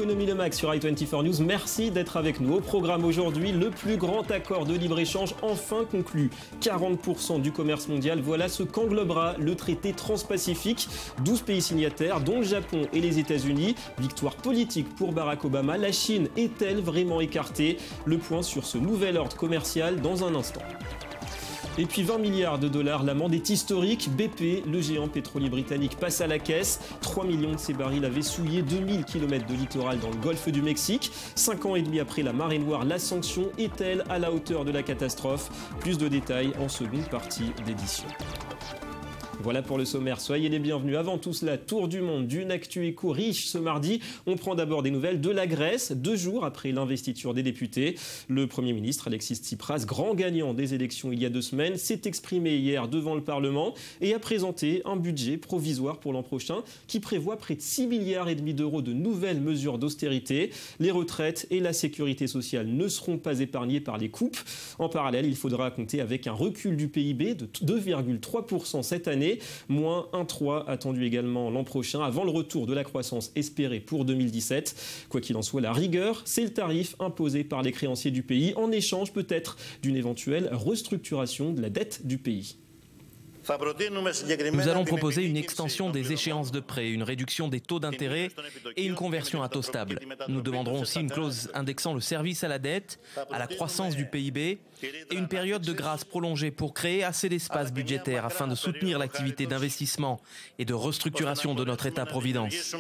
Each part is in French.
Économie le Max sur i24 News. Merci d'être avec nous. Au programme aujourd'hui, le plus grand accord de libre-échange enfin conclu. 40% du commerce mondial, voilà ce qu'englobera le traité transpacifique. 12 pays signataires, dont le Japon et les États-Unis. Victoire politique pour Barack Obama. La Chine est-elle vraiment écartée? Le point sur ce nouvel ordre commercial dans un instant. Et puis 20 milliards de dollars, l'amende est historique. BP, le géant pétrolier britannique, passe à la caisse. 3 millions de ces barils avaient souillé 2000 km de littoral dans le golfe du Mexique. 5 ans et demi après la marée noire, la sanction est-elle à la hauteur de la catastrophe? Plus de détails en seconde partie d'édition. Voilà pour le sommaire, soyez les bienvenus. Avant tout cela, tour du monde d'une actu éco riche ce mardi. On prend d'abord des nouvelles de la Grèce, 2 jours après l'investiture des députés. Le Premier ministre Alexis Tsipras, grand gagnant des élections il y a 2 semaines, s'est exprimé hier devant le Parlement et a présenté un budget provisoire pour l'an prochain qui prévoit près de 6,5 milliards d'euros de nouvelles mesures d'austérité. Les retraites et la sécurité sociale ne seront pas épargnées par les coupes. En parallèle, il faudra compter avec un recul du PIB de 2,3% cette année. Moins 1,3 attendu également l'an prochain, avant le retour de la croissance espérée pour 2017. Quoi qu'il en soit, la rigueur, c'est le tarif imposé par les créanciers du pays, en échange peut-être d'une éventuelle restructuration de la dette du pays. Nous allons proposer une extension des échéances de prêt, une réduction des taux d'intérêt et une conversion à taux stable. Nous demanderons aussi une clause indexant le service à la dette, à la croissance du PIB et une période de grâce prolongée pour créer assez d'espace budgétaire afin de soutenir l'activité d'investissement et de restructuration de notre État-providence.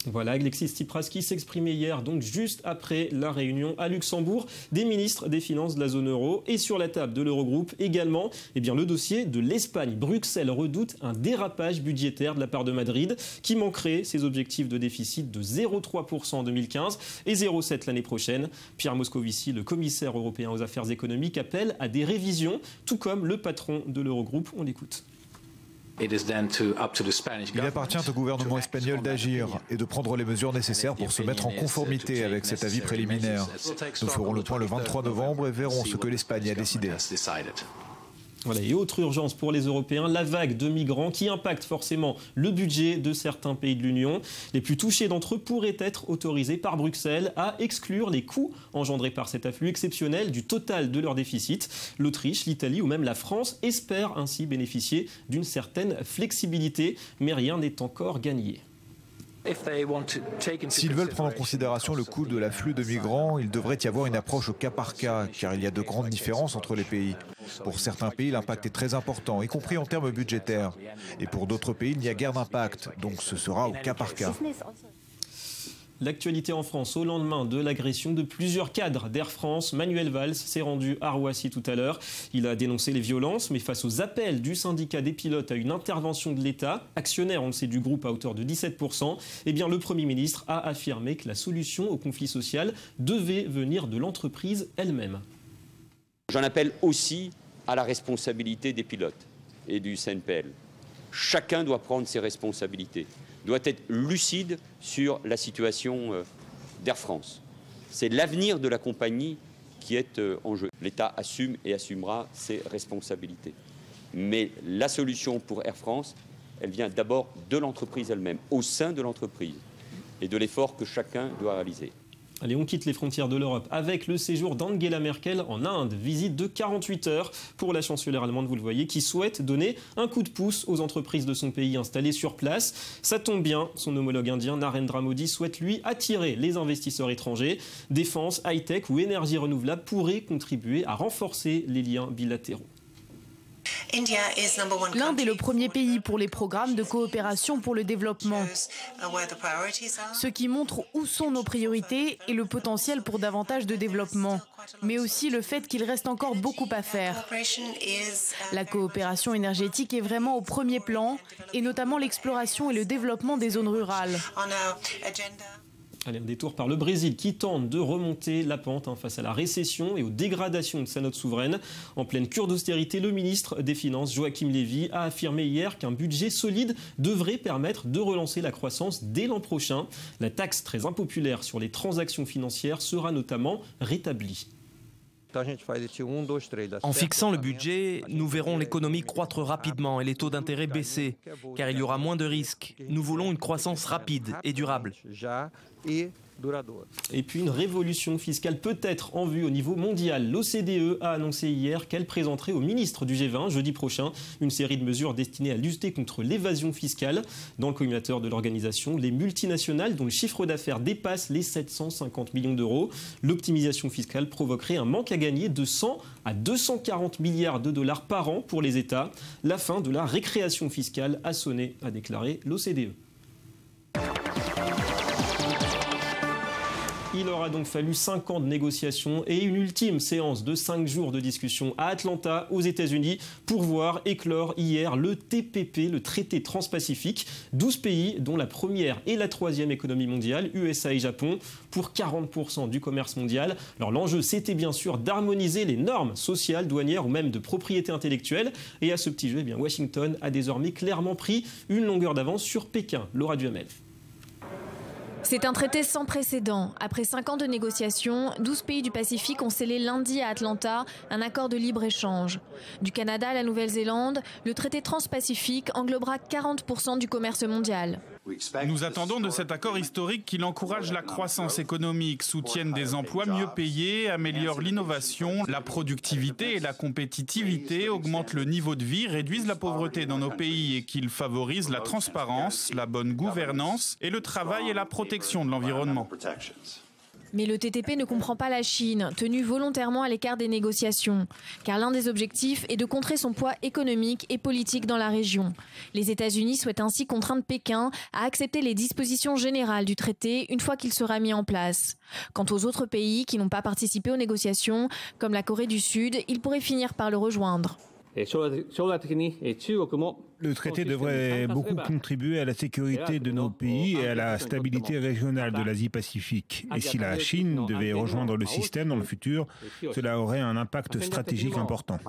Voilà, Alexis Tsipras qui s'exprimait hier, donc juste après la réunion à Luxembourg des ministres des Finances de la zone euro. Et sur la table de l'Eurogroupe également, le dossier de l'Espagne. Bruxelles redoute un dérapage budgétaire de la part de Madrid qui manquerait ses objectifs de déficit de 0,3% en 2015 et 0,7% l'année prochaine. Pierre Moscovici, le commissaire européen aux affaires économiques, appelle à des révisions, tout comme le patron de l'Eurogroupe. On l'écoute. Il appartient au gouvernement espagnol d'agir et de prendre les mesures nécessaires pour se mettre en conformité avec cet avis préliminaire. Nous ferons le point le 23 novembre et verrons ce que l'Espagne a décidé. Voilà, et autre urgence pour les Européens, la vague de migrants qui impacte forcément le budget de certains pays de l'Union. Les plus touchés d'entre eux pourraient être autorisés par Bruxelles à exclure les coûts engendrés par cet afflux exceptionnel du total de leur déficit. L'Autriche, l'Italie ou même la France espèrent ainsi bénéficier d'une certaine flexibilité, mais rien n'est encore gagné. S'ils veulent prendre en considération le coût de l'afflux de migrants, il devrait y avoir une approche au cas par cas, car il y a de grandes différences entre les pays. Pour certains pays, l'impact est très important, y compris en termes budgétaires. Et pour d'autres pays, il n'y a guère d'impact, donc ce sera au cas par cas. L'actualité en France au lendemain de l'agression de plusieurs cadres d'Air France. Manuel Valls s'est rendu à Roissy tout à l'heure. Il a dénoncé les violences, mais face aux appels du syndicat des pilotes à une intervention de l'État, actionnaire, on le sait, du groupe à hauteur de 17%, le Premier ministre a affirmé que la solution au conflit social devait venir de l'entreprise elle-même. J'en appelle aussi à la responsabilité des pilotes et du CNPL. Chacun doit prendre ses responsabilités, doit être lucide sur la situation d'Air France. C'est l'avenir de la compagnie qui est en jeu. L'État assume et assumera ses responsabilités. Mais la solution pour Air France, elle vient d'abord de l'entreprise elle-même, au sein de l'entreprise, et de l'effort que chacun doit réaliser. Allez, on quitte les frontières de l'Europe avec le séjour d'Angela Merkel en Inde. Visite de 48 heures pour la chancelière allemande, vous le voyez, qui souhaite donner un coup de pouce aux entreprises de son pays installées sur place. Ça tombe bien, son homologue indien Narendra Modi souhaite lui attirer les investisseurs étrangers. Défense, high-tech ou énergie renouvelable pourraient contribuer à renforcer les liens bilatéraux. L'Inde est le premier pays pour les programmes de coopération pour le développement, ce qui montre où sont nos priorités et le potentiel pour davantage de développement, mais aussi le fait qu'il reste encore beaucoup à faire. La coopération énergétique est vraiment au premier plan, et notamment l'exploration et le développement des zones rurales. Allez, un détour par le Brésil qui tente de remonter la pente face à la récession et aux dégradations de sa note souveraine. En pleine cure d'austérité, le ministre des Finances, Joaquim Levy, a affirmé hier qu'un budget solide devrait permettre de relancer la croissance dès l'an prochain. La taxe très impopulaire sur les transactions financières sera notamment rétablie. En fixant le budget, nous verrons l'économie croître rapidement et les taux d'intérêt baisser, car il y aura moins de risques. Nous voulons une croissance rapide et durable. Et puis une révolution fiscale peut-être en vue au niveau mondial. L'OCDE a annoncé hier qu'elle présenterait au ministre du G20 jeudi prochain une série de mesures destinées à lutter contre l'évasion fiscale. Dans le communicateur de l'organisation, les multinationales dont le chiffre d'affaires dépasse les 750 millions d'euros. L'optimisation fiscale provoquerait un manque à gagner de 100 à 240 milliards de dollars par an pour les États. La fin de la récréation fiscale a sonné, a déclaré l'OCDE. Il aura donc fallu 5 ans de négociations et une ultime séance de 5 jours de discussion à Atlanta, aux États-Unis, pour voir éclore hier le TPP, le traité transpacifique. 12 pays, dont la première et la troisième économie mondiale, USA et Japon, pour 40% du commerce mondial. Alors l'enjeu, c'était bien sûr d'harmoniser les normes sociales, douanières ou même de propriété intellectuelle. Et à ce petit jeu, eh bien, Washington a désormais clairement pris une longueur d'avance sur Pékin. Laura Duhamel. C'est un traité sans précédent. Après 5 ans de négociations, 12 pays du Pacifique ont scellé lundi à Atlanta un accord de libre-échange. Du Canada à la Nouvelle-Zélande, le traité transpacifique englobera 40% du commerce mondial. Nous attendons de cet accord historique qu'il encourage la croissance économique, soutienne des emplois mieux payés, améliore l'innovation, la productivité et la compétitivité, augmente le niveau de vie, réduise la pauvreté dans nos pays et qu'il favorise la transparence, la bonne gouvernance et le travail et la protection de l'environnement. Mais le TTP ne comprend pas la Chine, tenue volontairement à l'écart des négociations. Car l'un des objectifs est de contrer son poids économique et politique dans la région. Les États-Unis souhaitent ainsi contraindre Pékin à accepter les dispositions générales du traité une fois qu'il sera mis en place. Quant aux autres pays qui n'ont pas participé aux négociations, comme la Corée du Sud, ils pourraient finir par le rejoindre. Le traité devrait beaucoup contribuer à la sécurité de nos pays et à la stabilité régionale de l'Asie-Pacifique. Et si la Chine devait rejoindre le système dans le futur, cela aurait un impact stratégique important.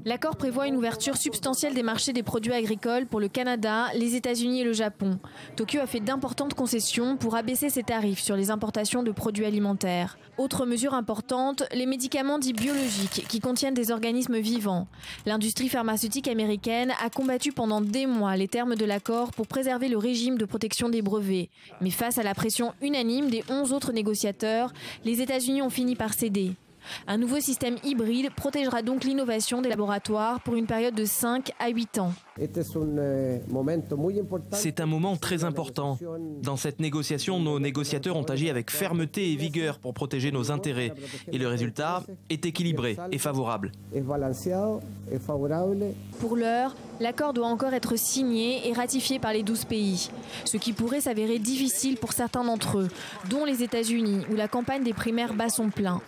L'accord prévoit une ouverture substantielle des marchés des produits agricoles pour le Canada, les États-Unis et le Japon. Tokyo a fait d'importantes concessions pour abaisser ses tarifs sur les importations de produits alimentaires. Autre mesure importante, les médicaments dits biologiques qui contiennent des organismes vivants. L'industrie pharmaceutique américaine a combattu pendant des mois les termes de l'accord pour préserver le régime de protection des brevets. Mais face à la pression unanime des 11 autres négociateurs, les États-Unis ont fini par céder. Un nouveau système hybride protégera donc l'innovation des laboratoires pour une période de 5 à 8 ans. C'est un moment très important. Dans cette négociation, nos négociateurs ont agi avec fermeté et vigueur pour protéger nos intérêts. Et le résultat est équilibré et favorable. Pour l'heure, l'accord doit encore être signé et ratifié par les 12 pays. Ce qui pourrait s'avérer difficile pour certains d'entre eux, dont les États-Unis, où la campagne des primaires bat son plein.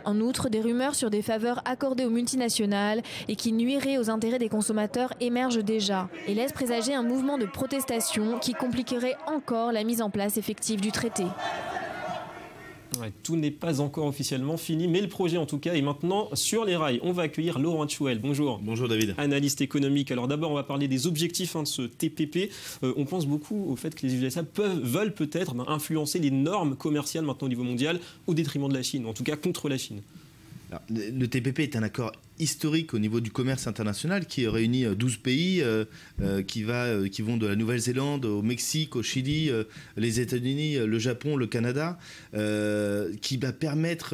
En outre, des rumeurs sur des faveurs accordées aux multinationales et qui nuiraient aux intérêts des consommateurs émergent déjà et laissent présager un mouvement de protestation qui compliquerait encore la mise en place effective du traité. Ouais, tout n'est pas encore officiellement fini, mais le projet en tout cas est maintenant sur les rails. On va accueillir Laurent Chouel. Bonjour. Bonjour David. Analyste économique. Alors d'abord, on va parler des objectifs de ce TPP. On pense beaucoup au fait que les USA veulent peut-être influencer les normes commerciales maintenant au niveau mondial au détriment de la Chine, en tout cas contre la Chine. Alors, le TPP est un accord historique au niveau du commerce international qui réunit 12 pays qui vont de la Nouvelle-Zélande au Mexique, au Chili, les États-Unis, le Japon, le Canada, qui va permettre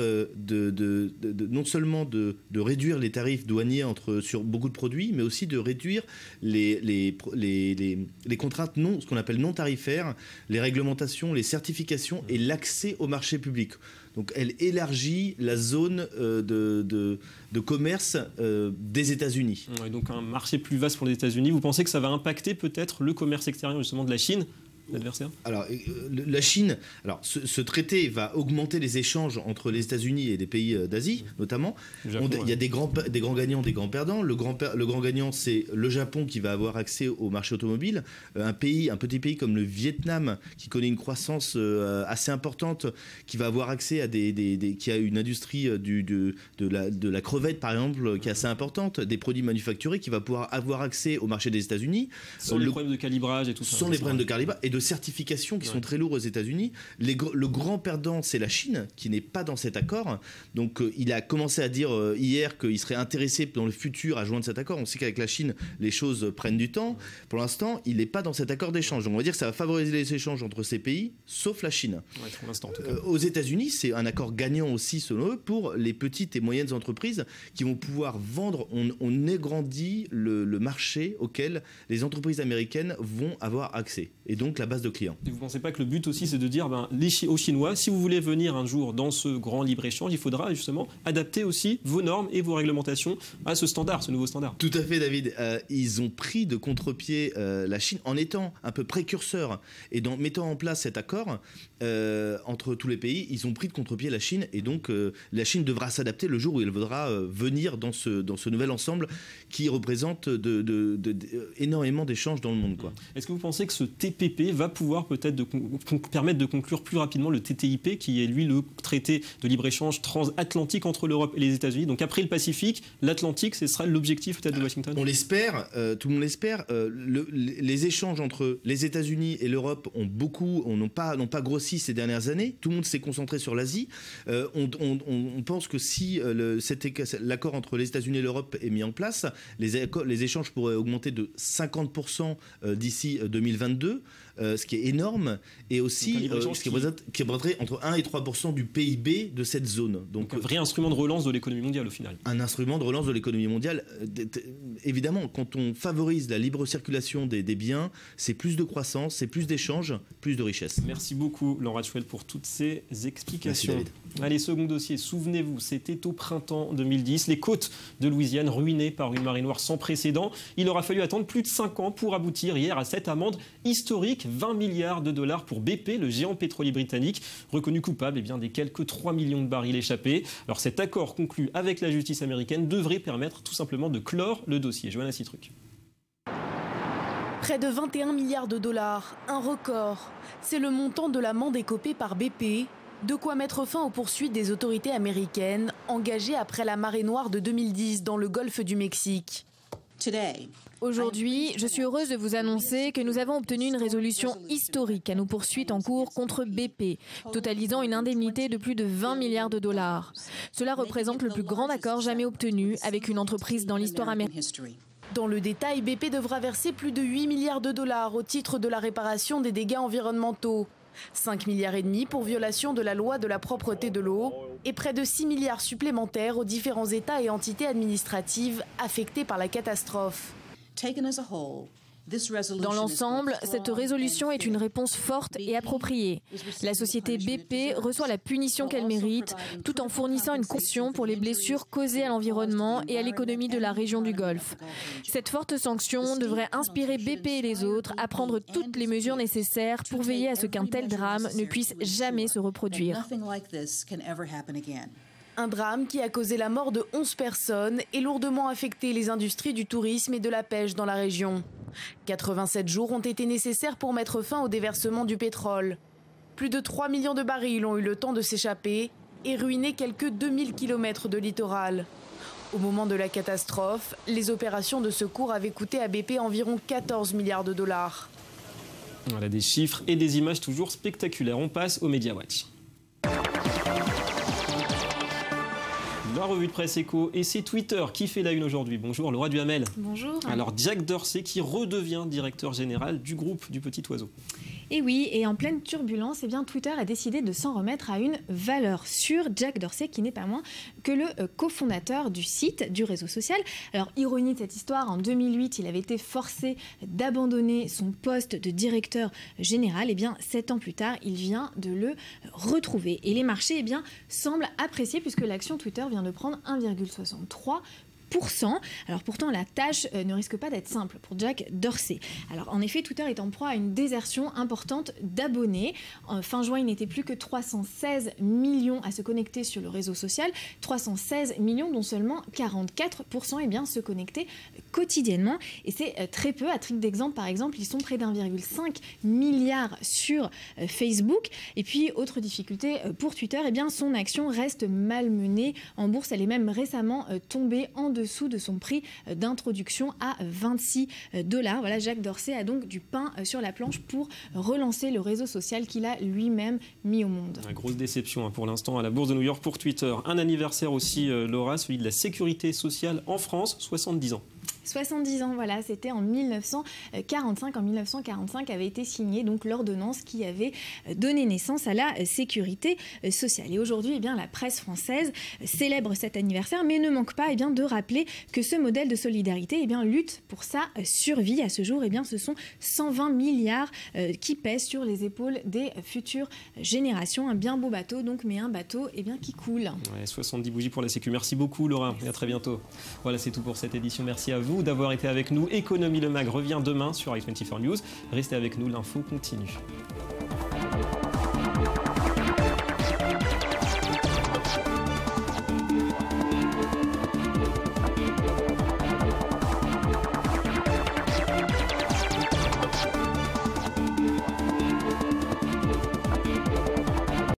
non seulement de réduire les tarifs douaniers sur beaucoup de produits, mais aussi de réduire les contraintes ce qu'on appelle non tarifaires, les réglementations, les certifications et l'accès au marché public. Donc elle élargit la zone de commerce des États-Unis. Ouais, donc un marché plus vaste pour les États-Unis. Vous pensez que ça va impacter peut-être le commerce extérieur justement de la Chine, l'adversaire ? Alors la Chine, ce traité va augmenter les échanges entre les États-Unis et des pays d'Asie, notamment. Japon, il y a des grands gagnants, des grands perdants. Le grand gagnant, c'est le Japon qui va avoir accès au marché automobile. Un petit pays comme le Vietnam qui connaît une croissance assez importante, qui va avoir accès à qui a une industrie de la crevette par exemple qui est assez importante, des produits manufacturés, qui va pouvoir avoir accès au marché des États-Unis. Sans les problèmes de calibrage et tout ça. Sans les problèmes de calibrage. Et de certification qui sont très lourds aux États-Unis. Le grand perdant, c'est la Chine, qui n'est pas dans cet accord. Donc il a commencé à dire hier qu'il serait intéressé dans le futur à joindre cet accord. On sait qu'avec la Chine, les choses prennent du temps. Pour l'instant, il n'est pas dans cet accord d'échange. Donc on va dire que ça va favoriser les échanges entre ces pays, sauf la Chine. Ouais, pour l'instant, en tout cas. Aux États-Unis, c'est un accord gagnant aussi, selon eux, pour les petites et moyennes entreprises qui vont pouvoir vendre. On agrandit le marché auquel les entreprises américaines vont avoir accès, et donc la base de clients. Et vous ne pensez pas que le but aussi, c'est de dire aux Chinois, si vous voulez venir un jour dans ce grand libre-échange, il faudra justement adapter aussi vos normes et vos réglementations à ce standard, ce nouveau standard. Tout à fait, David. Ils ont pris de contre-pied la Chine en étant un peu précurseurs et en mettant en place cet accord entre tous les pays. Ils ont pris de contre-pied la Chine, et donc la Chine devra s'adapter le jour où elle voudra venir dans ce nouvel ensemble qui représente énormément d'échanges dans le monde, quoi. Est-ce que vous pensez que ce TPP va pouvoir peut-être permettre de conclure plus rapidement le TTIP, qui est lui le traité de libre-échange transatlantique entre l'Europe et les États-Unis? Donc après le Pacifique, l'Atlantique, ce sera l'objectif peut-être de Washington? On l'espère, tout le monde l'espère. Les échanges entre les États-Unis et l'Europe n'ont pas grossi ces dernières années. Tout le monde s'est concentré sur l'Asie. On pense que si l'accord entre les États-Unis et l'Europe est mis en place, les échanges pourraient augmenter de 50% d'ici 2022, ce qui est énorme, et aussi ce qui représenterait entre 1 et 3% du PIB de cette zone. Donc un vrai instrument de relance de l'économie mondiale au final. Un instrument de relance de l'économie mondiale. Évidemment, quand on favorise la libre circulation des biens, c'est plus de croissance, c'est plus d'échanges, plus de richesse. Merci beaucoup Laurent Ratchfeld pour toutes ces explications. Merci, David. Allez, second dossier, souvenez-vous, c'était au printemps 2010, les côtes de Louisiane ruinées par une marée noire sans précédent. Il aura fallu attendre plus de 5 ans pour aboutir hier à cette amende historique, 20 milliards de dollars pour BP, le géant pétrolier britannique, reconnu coupable des quelques 3 millions de barils échappés. Alors cet accord conclu avec la justice américaine devrait permettre tout simplement de clore le dossier. Johanna Citruc. Près de 21 milliards de dollars, un record. C'est le montant de l'amende écopée par BP. De quoi mettre fin aux poursuites des autorités américaines engagées après la marée noire de 2010 dans le golfe du Mexique. Aujourd'hui, je suis heureuse de vous annoncer que nous avons obtenu une résolution historique à nos poursuites en cours contre BP, totalisant une indemnité de plus de 20 milliards de dollars. Cela représente le plus grand accord jamais obtenu avec une entreprise dans l'histoire américaine. Dans le détail, BP devra verser plus de 8 milliards de dollars au titre de la réparation des dégâts environnementaux. 5 milliards et demi pour violation de la loi de la propreté de l'eau et près de 6 milliards supplémentaires aux différents États et entités administratives affectés par la catastrophe. Dans l'ensemble, cette résolution est une réponse forte et appropriée. La société BP reçoit la punition qu'elle mérite, tout en fournissant une caution pour les blessures causées à l'environnement et à l'économie de la région du Golfe. Cette forte sanction devrait inspirer BP et les autres à prendre toutes les mesures nécessaires pour veiller à ce qu'un tel drame ne puisse jamais se reproduire. Un drame qui a causé la mort de 11 personnes et lourdement affecté les industries du tourisme et de la pêche dans la région. 87 jours ont été nécessaires pour mettre fin au déversement du pétrole. Plus de 3 millions de barils ont eu le temps de s'échapper et ruiner quelques 2000 km de littoral. Au moment de la catastrophe, les opérations de secours avaient coûté à BP environ 14 milliards de dollars. Voilà des chiffres et des images toujours spectaculaires. On passe au Media Watch. La revue de presse éco, et c'est Twitter qui fait la une aujourd'hui. Bonjour Laura Duhamel. Bonjour. Alors Jack Dorsey qui redevient directeur général du groupe du Petit Oiseau. Et oui, et en pleine turbulence, Twitter a décidé de s'en remettre à une valeur sûre. Jack Dorsey, qui n'est pas moins que le cofondateur du site, du réseau social. Alors, ironie de cette histoire, en 2008, il avait été forcé d'abandonner son poste de directeur général. 7 ans plus tard, il vient de le retrouver. Et les marchés, semblent apprécier puisque l'action Twitter vient de prendre 1,63%. Alors pourtant, la tâche ne risque pas d'être simple pour Jack Dorsey. Alors en effet, Twitter est en proie à une désertion importante d'abonnés. Fin juin, il n'était plus que 316 millions à se connecter sur le réseau social. 316 millions dont seulement 44% se connectaient quotidiennement. Et c'est très peu. À titre d'exemple, par exemple, ils sont près d'1,5 milliard sur Facebook. Et puis, autre difficulté pour Twitter, son action reste malmenée en bourse. Elle est même récemment tombée en dessous dessous de son prix d'introduction à 26 $. Voilà, Jack Dorsey a donc du pain sur la planche pour relancer le réseau social qu'il a lui-même mis au monde. Une grosse déception pour l'instant à la Bourse de New York pour Twitter. Un anniversaire aussi, Laura, celui de la sécurité sociale en France, 70 ans. 70 ans, voilà, c'était en 1945. En 1945 avait été signée donc l'ordonnance qui avait donné naissance à la sécurité sociale. Et aujourd'hui, eh bien, la presse française célèbre cet anniversaire, mais ne manque pas de rappeler que ce modèle de solidarité lutte pour sa survie. À ce jour, ce sont 120 milliards qui pèsent sur les épaules des futures générations. Un bien beau bateau, donc, mais un bateau qui coule. Ouais, 70 bougies pour la Sécu. Merci beaucoup, Laura, et à très bientôt. Voilà, c'est tout pour cette édition. Merci à vous d'avoir été avec nous. Économie Le Mag revient demain sur i24 News. Restez avec nous, l'info continue.